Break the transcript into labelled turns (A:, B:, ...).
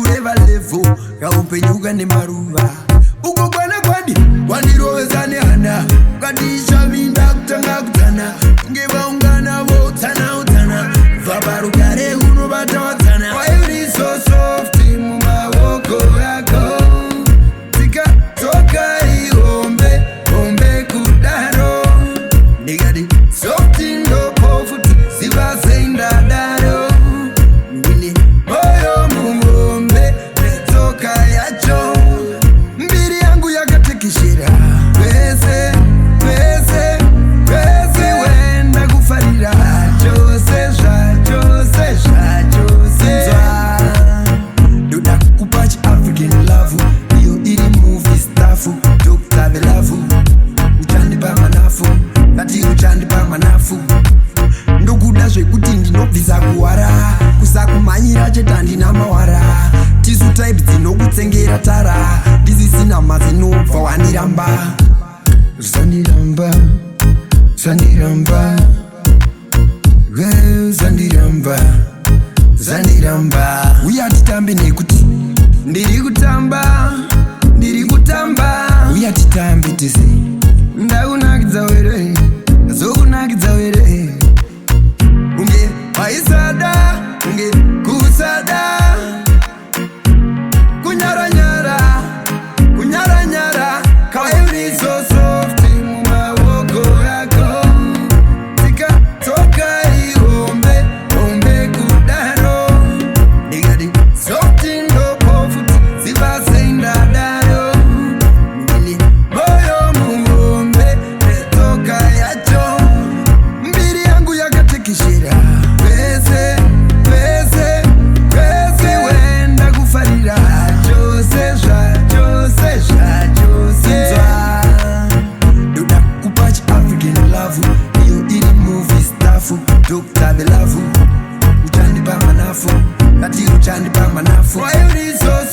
A: kureva levo kaupenyuka nemaruva uko kwana kwadi wandirovesa nehana ukatisha vinda kutanga kutana kunge vaungana voutana utana kubva parugare unobata watsana wairi so soft mumaoko yako tikatoka ihombe hombe kudaro ndikati soft ndopofuti ziva seindadaro ndine moyo muhombe netsoka yacho mbiri yangu yakatekeshera pese pese pese wenda kufarira chose zvachose zvachose ndoda kukupa chiafrican love iyo iri movie stafu Dr. Velavu uchandipa manafu ngati uchandipa manafu ndokuda zvekuti ndinobvisa kuwara kusakumhanyira chete handina mawara tisu type dzinokutsengera tara ndisisina mazinobva wandiramba zandiramba zandiramba zandiramba zandiramba uya titambe nekuti ndiri kutamba ndiri kutamba uya titambe tese ndakunakidza were zokunakidza were unge waisada unge kusada kunyaranyara kunyaranyara kauri so soft mumaoko yako tikatoka ihombe hombe kudaro ndikati soft ndopofuti ziva seindadaro ndini moyo muhombe netsoka yacho mbiri yangu yakatekeshera pese pese pese wenda kufarira chose zvachose zvachose ndoda kukupa chiafrican love iyo iri movie stafu Dr. Velavu uchandipa manafu ngati uchandipa manafu wairi so